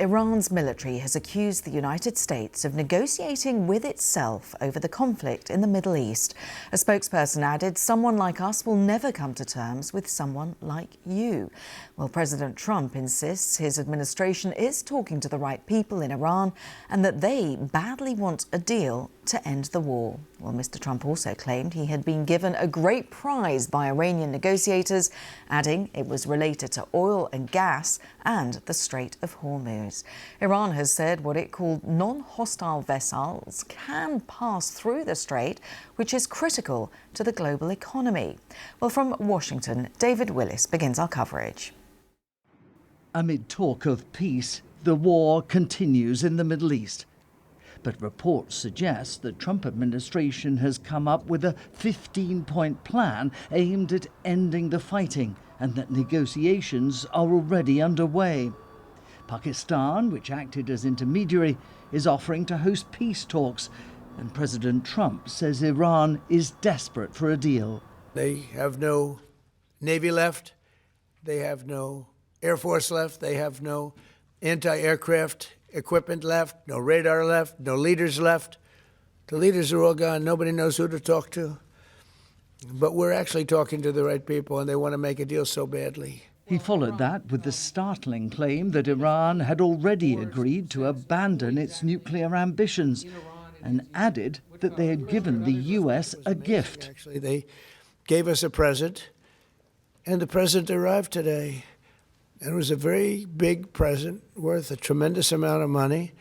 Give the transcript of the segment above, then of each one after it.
Iran's military has accused the United States of negotiating with itself over the conflict in the Middle East. A spokesperson added, "Someone like us will never come to terms with someone like you." Well, President Trump insists his administration is talking to the right people in Iran and that they badly want a deal to end the war. Well, Mr. Trump also claimed he had been given a great prize by Iranian negotiators, adding it was related to oil and gas and the Strait of Hormuz. Iran has said what it called non-hostile vessels can pass through the strait, which is critical to the global economy. Well, from Washington, David Willis begins our coverage. Amid talk of peace, the war continues in the Middle East. But reports suggest the Trump administration has come up with a 15-point plan aimed at ending the fighting and that negotiations are already underway. Pakistan, which acted as intermediary, is offering to host peace talks, and President Trump says Iran is desperate for a deal. They have no Navy left, they have no Air Force left, they have no anti-aircraft equipment left, no radar left, no leaders left. The leaders are all gone. Nobody knows who to talk to. But we're actually talking to the right people, and they want to make a deal so badly. He followed that with the startling claim that Iran had already agreed to abandon its nuclear ambitions and added that they had given the U.S. a gift. Actually, they gave us a present, and the present arrived today. And it was a very big present worth a tremendous amount of money.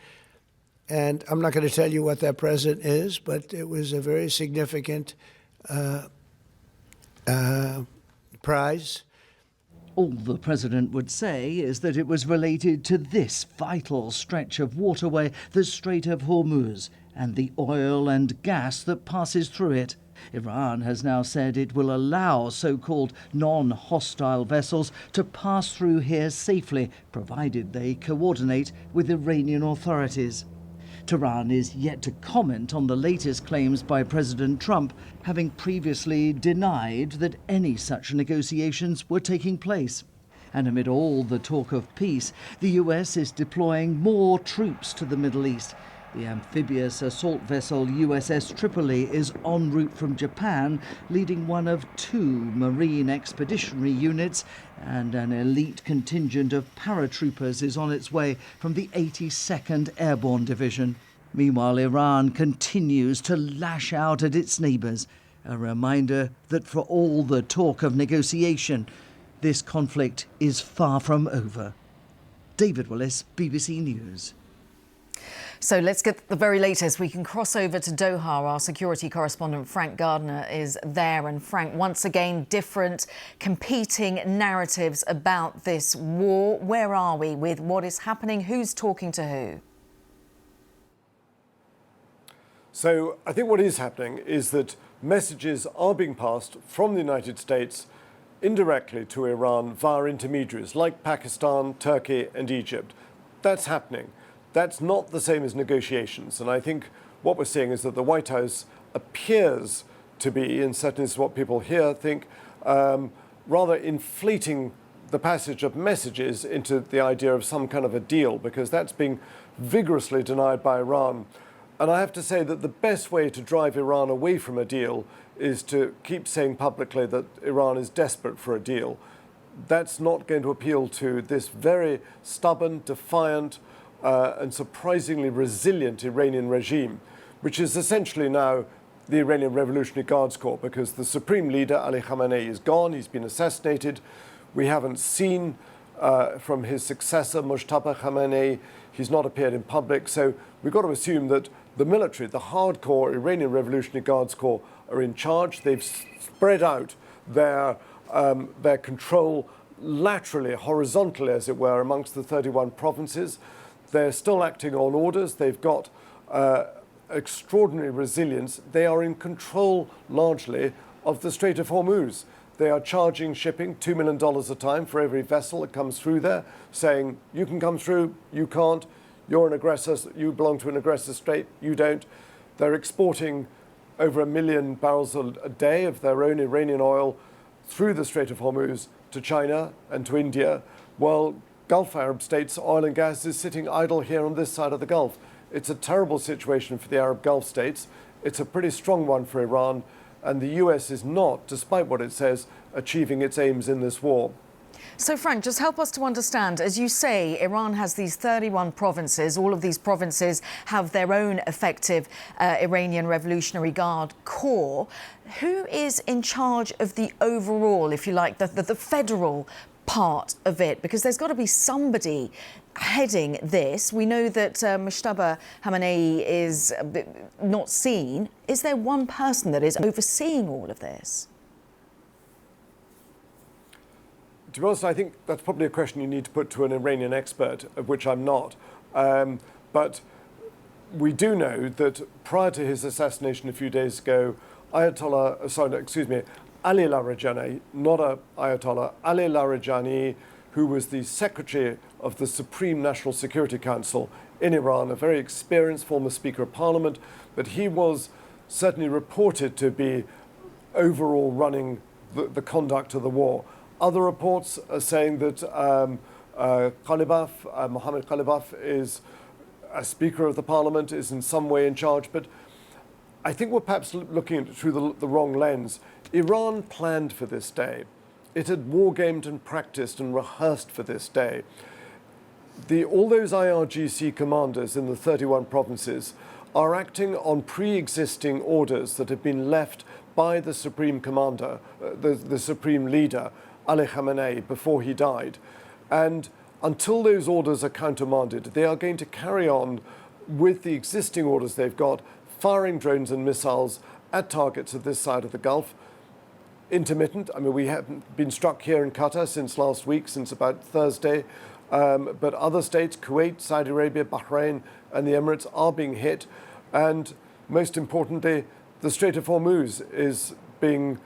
And I'm not going to tell you what that present is, but it was a very significant prize. All the president would say is that it was related to this vital stretch of waterway, the Strait of Hormuz, and the oil and gas that passes through it. Iran has now said it will allow so-called non-hostile vessels to pass through here safely, provided they coordinate with Iranian authorities. Tehran is yet to comment on the latest claims by President Trump, having previously denied that any such negotiations were taking place. And amid all the talk of peace, the US is deploying more troops to the Middle East. The amphibious assault vessel USS Tripoli is en route from Japan, leading one of 2 Marine Expeditionary Units, and an elite contingent of paratroopers is on its way from the 82nd Airborne Division. Meanwhile, Iran continues to lash out at its neighbours, a reminder that for all the talk of negotiation, this conflict is far from over. David Willis, BBC News. So let's get the very latest. We can cross over to Doha. Our security correspondent Frank Gardner is there. And Frank, once again, different competing narratives about this war. Where are we with what is happening? Who's talking to who? So I think what is happening is that messages are being passed from the United States indirectly to Iran via intermediaries like Pakistan, Turkey and Egypt. That's happening. That's not the same as negotiations. And I think what we're seeing is that the White House appears to be, and certainly is what people here think, rather inflating the passage of messages into the idea of some kind of a deal, because that's being vigorously denied by Iran. And I have to say that the best way to drive Iran away from a deal is to keep saying publicly that Iran is desperate for a deal. That's not going to appeal to this very stubborn, defiant, and surprisingly resilient Iranian regime, which is essentially now the Iranian Revolutionary Guards Corps, because the supreme leader, Ali Khamenei, is gone. He's been assassinated. We haven't seen from his successor, Mujtaba Khamenei. He's not appeared in public. So we've got to assume that the military, the hardcore Iranian Revolutionary Guards Corps, are in charge. They've spread out their control laterally, horizontally, as it were, amongst the 31 provinces. They're still acting on orders. They've got extraordinary resilience. They are in control largely of the Strait of Hormuz. They are charging shipping $2 million a time for every vessel that comes through there, saying, you can come through, you can't, you're an aggressor, you belong to an aggressor state, you don't. They're exporting over 1 million barrels a day of their own Iranian oil through the Strait of Hormuz to China and to India, while Gulf Arab states' oil and gas is sitting idle here on this side of the Gulf. It's a terrible situation for the Arab Gulf states. It's a pretty strong one for Iran, and the US is not, despite what it says, achieving its aims in this war. So, Frank, just help us to understand. As you say, Iran has these 31 provinces. All of these provinces have their own effective Iranian Revolutionary Guard Corps. Who is in charge of the overall, if you like, the federal part of it? Because there's got to be somebody heading this. We know that Mujtaba Khamenei is not seen. Is there one person that is overseeing all of this? To be honest, I think that's probably a question you need to put to an Iranian expert, of which I'm not. But we do know that prior to his assassination a few days ago, Ali Larijani, not a Ayatollah, Ali Larijani, who was the secretary of the Supreme National Security Council in Iran, a very experienced former Speaker of Parliament, but he was certainly reported to be overall running the conduct of the war. Other reports are saying that Mohammed Ghalibaf is a Speaker of the Parliament, is in some way in charge. But I think we're perhaps looking at it through the wrong lens. Iran planned for this day. It had wargamed and practiced and rehearsed for this day. All those IRGC commanders in the 31 provinces are acting on pre-existing orders that have been left by the Supreme Commander, the Supreme Leader, Ali Khamenei, before he died. And until those orders are countermanded, they are going to carry on with the existing orders they've got, firing drones and missiles at targets at this side of the Gulf. Intermittent. I mean, we haven't been struck here in Qatar since last week, since about Thursday. But other states, Kuwait, Saudi Arabia, Bahrain, and the Emirates are being hit. And most importantly, the Strait of Hormuz is being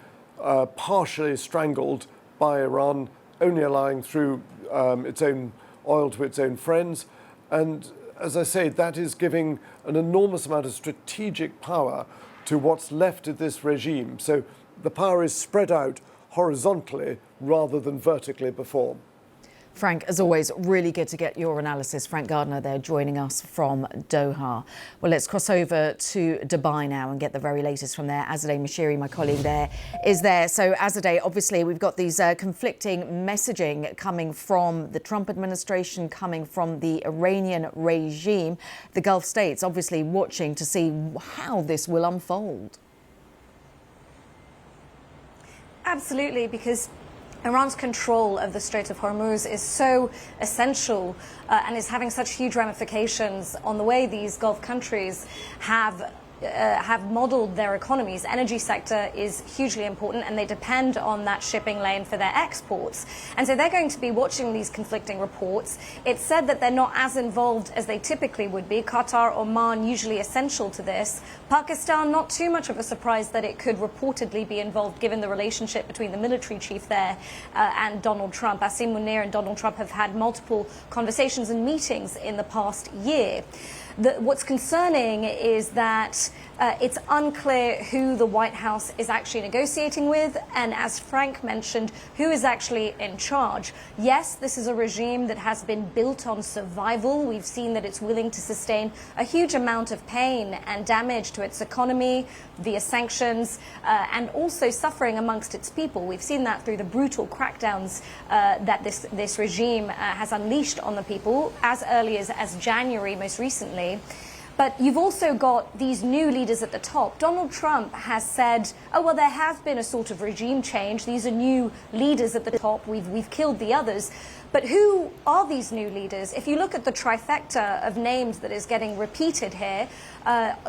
partially strangled by Iran, only allowing through its own oil to its own friends. And as I say, that is giving an enormous amount of strategic power to what's left of this regime. So the power is spread out horizontally rather than vertically before. Frank, as always, really good to get your analysis. Frank Gardner there joining us from Doha. Well, let's cross over to Dubai now and get the very latest from there. Azadeh Mashiri, my colleague there, is there. So, Azadeh, obviously, we've got these conflicting messaging coming from the Trump administration, coming from the Iranian regime. The Gulf states obviously watching to see how this will unfold. Absolutely, because Iran's control of the Strait of Hormuz is so essential and is having such huge ramifications on the way these Gulf countries have modeled their economies. Energy sector is hugely important, and they depend on that shipping lane for their exports. And so they're going to be watching these conflicting reports. It's said that they're not as involved as they typically would be. Qatar, Oman, usually essential to this. Pakistan, not too much of a surprise that it could reportedly be involved, given the relationship between the military chief there and Donald Trump. Asim Munir and Donald Trump have had multiple conversations and meetings in the past year. What's concerning is that it's unclear who the White House is actually negotiating with, and as Frank mentioned, who is actually in charge. Yes, this is a regime that has been built on survival. We've seen that it's willing to sustain a huge amount of pain and damage to its economy via sanctions, and also suffering amongst its people. We've seen that through the brutal crackdowns that this regime has unleashed on the people as early as January most recently. But you've also got these new leaders at the top. Donald Trump has said, oh, well, there has been a sort of regime change. These are new leaders at the top. We've killed the others. But who are these new leaders? If you look at the trifecta of names that is getting repeated here,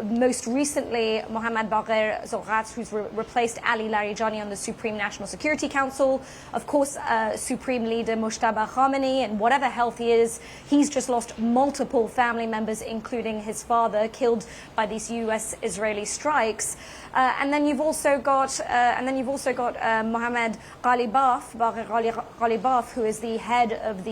most recently, Mohammad Bagher Zoghats, who's replaced Ali Larijani on the Supreme National Security Council. Of course, Supreme Leader Mujtaba Khamenei, and whatever health he is, he's just lost multiple family members, including his father, killed by these U.S.-Israeli strikes. And then you've also got Mohammed Ghalibaf, Bagher Ghalibaf, who is the head of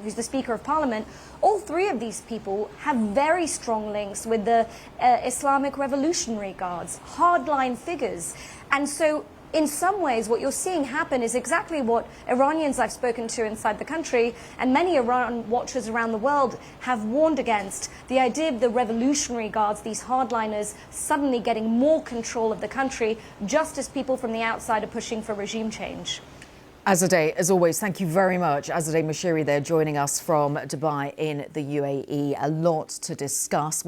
who's the Speaker of Parliament. All three of these people have very strong links with the Islamic Revolutionary Guards, hardline figures. And so in some ways, what you're seeing happen is exactly what Iranians I've spoken to inside the country and many Iran watchers around the world have warned against. The idea of the Revolutionary Guards, these hardliners, suddenly getting more control of the country, just as people from the outside are pushing for regime change. Azadeh, as always, thank you very much. Azadeh Moshiri there joining us from Dubai in the UAE. A lot to discuss.